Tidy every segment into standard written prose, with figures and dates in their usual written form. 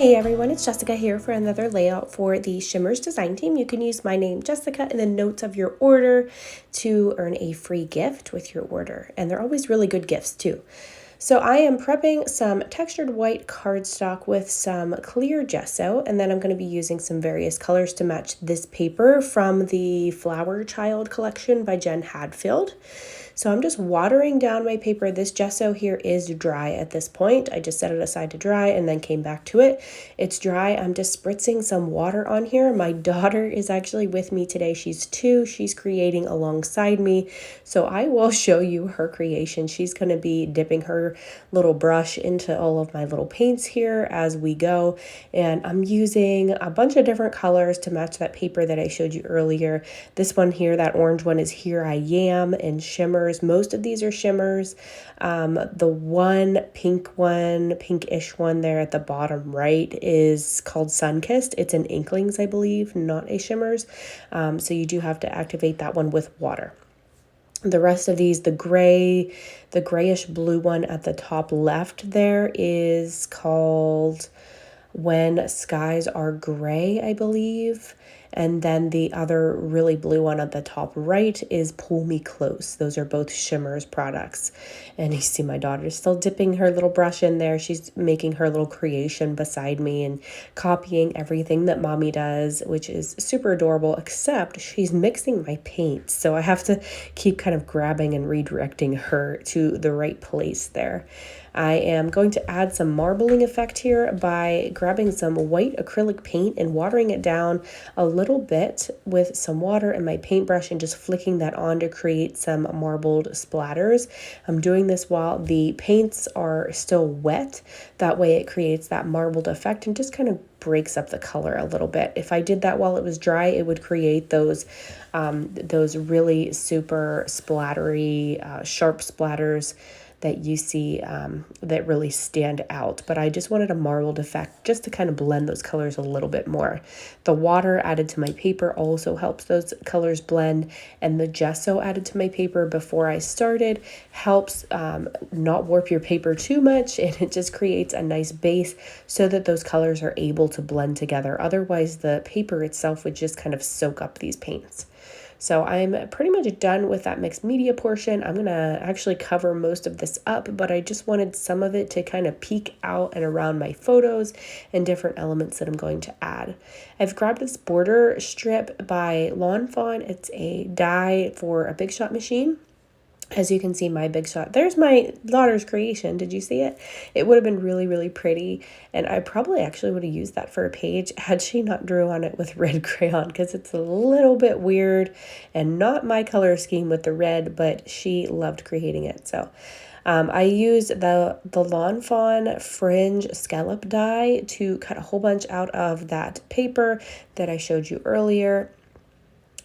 Hey everyone, it's Jessica here for another layout for the Shimmerz design team. You can use my name, Jessica, in the notes of your order to earn a free gift with your order. And they're always really good gifts too. So I am prepping some textured white cardstock with some clear gesso, and then I'm going to be using some various colors to match this paper from the Flower Child collection by Jen Hadfield. So I'm just watering down my paper. This gesso here is dry at this point. I just set it aside to dry and then came back to it. It's dry. I'm just spritzing some water on here. My daughter is actually with me today. She's 2. She's creating alongside me. So I will show you her creation. She's going to be dipping her little brush into all of my little paints here as we go. And I'm using a bunch of different colors to match that paper that I showed you earlier. This one here, that orange one, is Here I Am and Shimmerz. Most of these are Shimmerz. The one, pinkish one there at the bottom right is called Sunkissed. It's an Inklingz, I believe, not a Shimmerz. So you do have to activate that one with water. The rest of these, the grayish blue one at the top left there is called When Skies Are Gray, I believe. And then the other really blue one at the top right is Pull Me Close. Those are both Shimmerz products. And you see my daughter still dipping her little brush in there. She's making her little creation beside me and copying everything that mommy does, which is super adorable, except she's mixing my paints. So I have to keep kind of grabbing and redirecting her to the right place there. I am going to add some marbling effect here by grabbing some white acrylic paint and watering it down a little bit with some water and my paintbrush and just flicking that on to create some marbled splatters. I'm doing this while the paints are still wet. That way it creates that marbled effect and just kind of breaks up the color a little bit. If I did that while it was dry, it would create those really super splattery, sharp splatters that you see that really stand out. But I just wanted a marbled effect just to kind of blend those colors a little bit more. The water added to my paper also helps those colors blend, and the gesso added to my paper before I started helps not warp your paper too much, and it just creates a nice base so that those colors are able to blend together. Otherwise, the paper itself would just kind of soak up these paints. So I'm pretty much done with that mixed media portion. I'm going to actually cover most of this up, but I just wanted some of it to kind of peek out and around my photos and different elements that I'm going to add. I've grabbed this border strip by Lawn Fawn. It's a die for a Big Shot machine. As you can see, my Big Shot, there's my daughter's creation. Did you see it? It would have been really, really pretty. And I probably actually would have used that for a page had she not drew on it with red crayon, because it's a little bit weird and not my color scheme with the red, but she loved creating it. So I used the Lawn Fawn fringe scallop die to cut a whole bunch out of that paper that I showed you earlier.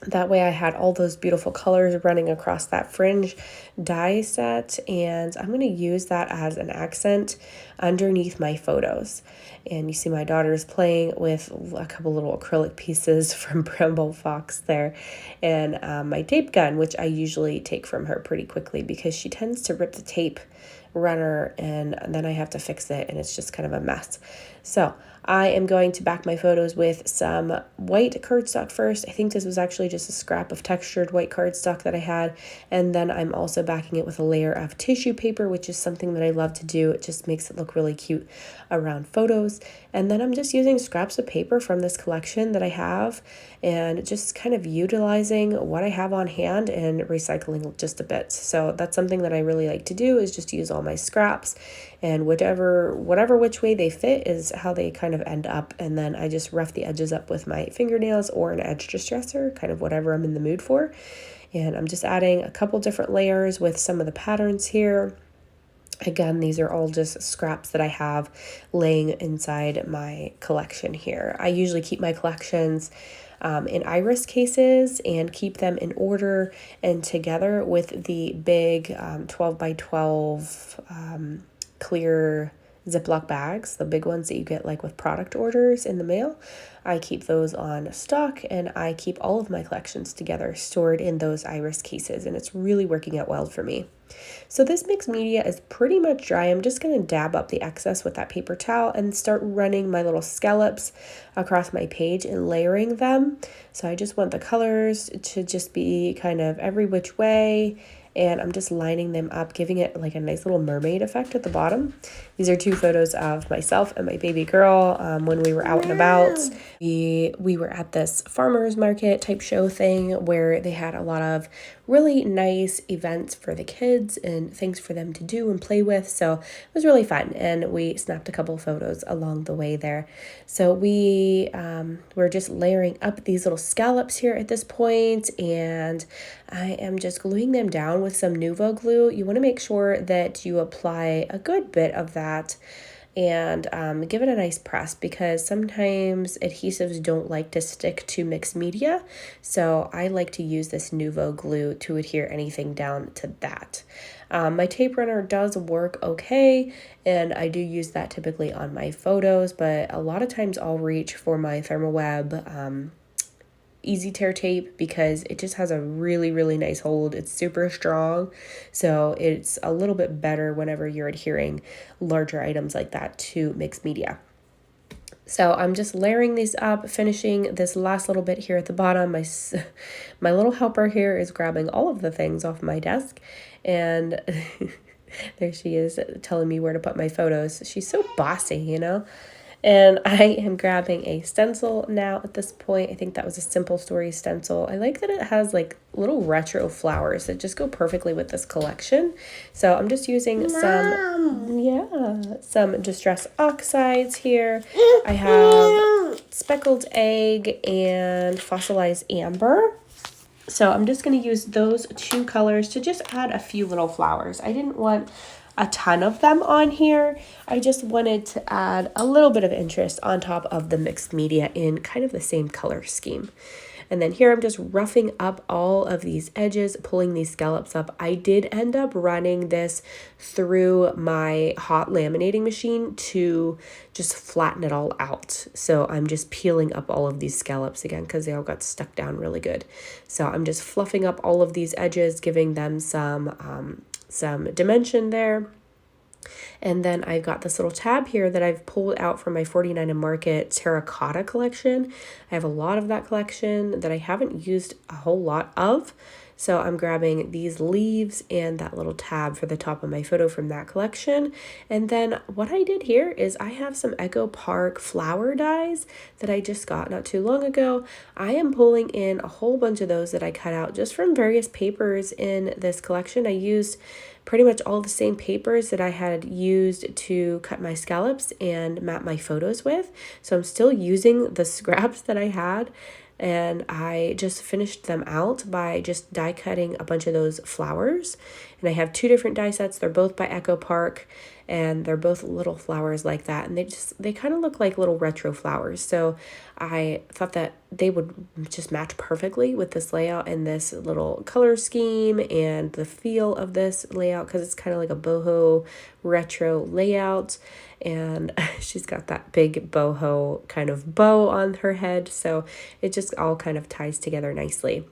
That way I had all those beautiful colors running across that fringe die set, and I'm going to use that as an accent underneath my photos. And you see my daughter's playing with a couple little acrylic pieces from Bramble Fox there, and my tape gun, which I usually take from her pretty quickly because she tends to rip the tape runner and then I have to fix it and it's just kind of a mess. So I am going to back my photos with some white cardstock first. I think this was actually just a scrap of textured white cardstock that I had, and then I'm also backing it with a layer of tissue paper, which is something that I love to do. It just makes it look really cute around photos. And then I'm just using scraps of paper from this collection that I have and just kind of utilizing what I have on hand and recycling just a bit. So that's something that I really like to do, is just use all my scraps, and whatever which way they fit is how they kind of end up. And then I just rough the edges up with my fingernails or an edge distresser, kind of whatever I'm in the mood for. And I'm just adding a couple different layers with some of the patterns here. Again, these are all just scraps that I have laying inside my collection here. I usually keep my collections in iris cases and keep them in order and together with the big 12 by 12 clear Ziploc bags, the big ones that you get like with product orders in the mail. I keep those on stock, and I keep all of my collections together stored in those iris cases, and it's really working out well for me. So this mixed media is pretty much dry. I'm just going to dab up the excess with that paper towel and start running my little scallops across my page and layering them. So I just want the colors to just be kind of every which way, and I'm just lining them up, giving it like a nice little mermaid effect at the bottom. These are 2 photos of myself and my baby girl when we were out and about. We were at this farmer's market type show thing where they had a lot of really nice events for the kids and things for them to do and play with. So it was really fun, and we snapped a couple photos along the way there. So we were just layering up these little scallops here at this point, and I am just gluing them down with some Nuvo glue. You want to make sure that you apply a good bit of that and give it a nice press, because sometimes adhesives don't like to stick to mixed media. So I like to use this Nuvo glue to adhere anything down to that. My tape runner does work okay, and I do use that typically on my photos, but a lot of times I'll reach for my Thermoweb easy tear tape, because it just has a really nice hold. It's super strong, so it's a little bit better whenever you're adhering larger items like that to mixed media. So I'm just layering these up, finishing this last little bit here at the bottom. My little helper here is grabbing all of the things off my desk, and there she is telling me where to put my photos. She's so bossy, you know? And I am grabbing a stencil now at this point. I think that was a Simple Story stencil. I like that it has like little retro flowers that just go perfectly with this collection. So I'm just using some Distress Oxides here. I have Speckled Egg and Fossilized Amber. So I'm just going to use those 2 colors to just add a few little flowers. I didn't want a ton of them on here. I just wanted to add a little bit of interest on top of the mixed media in kind of the same color scheme. And then here I'm just roughing up all of these edges, pulling these scallops up. I did end up running this through my hot laminating machine to just flatten it all out. So I'm just peeling up all of these scallops again because they all got stuck down really good. So I'm just fluffing up all of these edges, giving them some dimension there. And then I've got this little tab here that I've pulled out from my 49 and Market terracotta collection. I have a lot of that collection that I haven't used a whole lot of. So I'm grabbing these leaves and that little tab for the top of my photo from that collection. And then what I did here is I have some Echo Park flower dies that I just got not too long ago. I am pulling in a whole bunch of those that I cut out just from various papers in this collection. I used pretty much all the same papers that I had used to cut my scallops and map my photos with. So I'm still using the scraps that I had, and I just finished them out by just die cutting a bunch of those flowers. And I have 2 different die sets. They're both by Echo Park, and they're both little flowers like that, and they kind of look like little retro flowers. So I thought that they would just match perfectly with this layout and this little color scheme and the feel of this layout, because it's kind of like a boho retro layout. And she's got that big boho kind of bow on her head, so it just all kind of ties together nicely.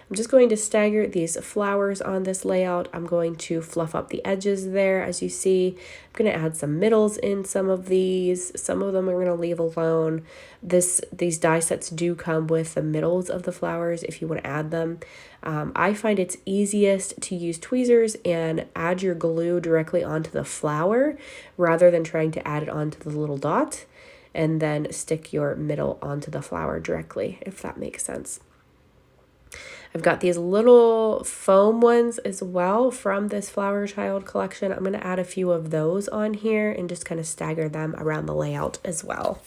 I'm just going to stagger these flowers on this layout. I'm going to fluff up the edges there, as you see. I'm going to add some middles in some of these. Some of them I'm going to leave alone. These die sets do come with the middles of the flowers if you want to add them. I find it's easiest to use tweezers and add your glue directly onto the flower rather than trying to add it onto the little dot and then stick your middle onto the flower directly, if that makes sense. I've got these little foam ones as well from this Flower Child collection. I'm going to add a few of those on here and just kind of stagger them around the layout as well.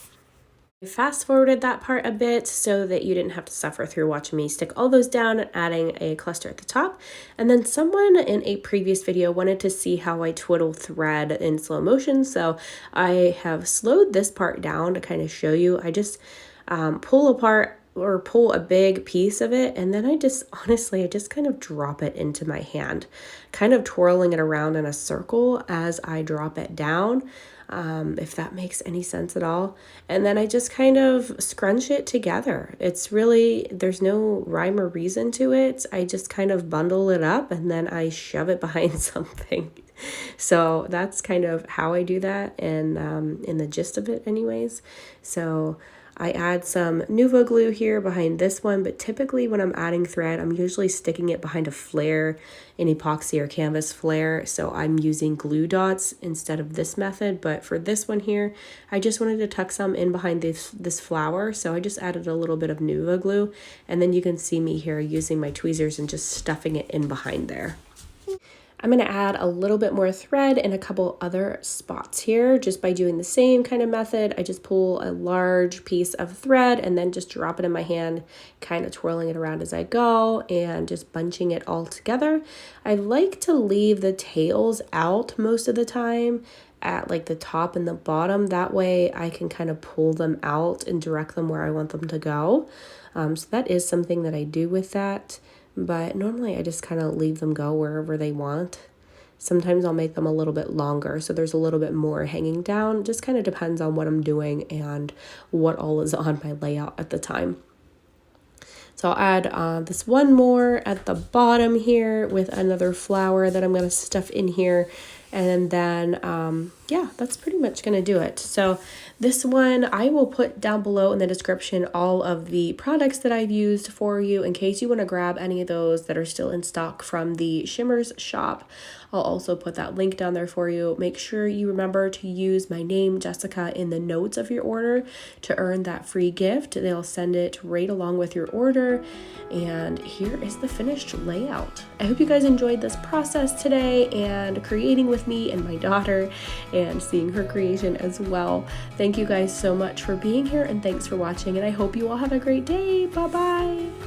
I fast forwarded that part a bit so that you didn't have to suffer through watching me stick all those down and adding a cluster at the top. And then someone in a previous video wanted to see how I twiddle thread in slow motion, so I have slowed this part down to kind of show you. I just pull apart or pull a big piece of it, and then I just kind of drop it into my hand, kind of twirling it around in a circle as I drop it down, if that makes any sense at all. And then I just kind of scrunch it together. It's really, there's no rhyme or reason to it. I just kind of bundle it up and then I shove it behind something. So that's kind of how I do that, and in the gist of it anyways. So I add some Nuvo glue here behind this one, but typically when I'm adding thread, I'm usually sticking it behind a flare, an epoxy or canvas flare. So I'm using glue dots instead of this method. But for this one here, I just wanted to tuck some in behind this flower. So I just added a little bit of Nuvo glue, and then you can see me here using my tweezers and just stuffing it in behind there. I'm going to add a little bit more thread in a couple other spots here just by doing the same kind of method. I just pull a large piece of thread and then just drop it in my hand, kind of twirling it around as I go and just bunching it all together. I like to leave the tails out most of the time at like the top and the bottom. That way I can kind of pull them out and direct them where I want them to go. So that is something that I do with that. But normally I just kind of leave them go wherever they want. Sometimes I'll make them a little bit longer, so there's a little bit more hanging down. Just kind of depends on what I'm doing and what all is on my layout at the time. So I'll add this one more at the bottom here with another flower that I'm going to stuff in here. And then, yeah, that's pretty much going to do it. So this one, I will put down below in the description all of the products that I've used for you in case you want to grab any of those that are still in stock from the Shimmerz shop. I'll also put that link down there for you. Make sure you remember to use my name, Jessica, in the notes of your order to earn that free gift. They'll send it right along with your order. And here is the finished layout. I hope you guys enjoyed this process today and creating with me and my daughter and seeing her creation as well. Thank you guys so much for being here, and thanks for watching, and I hope you all have a great day. Bye-bye.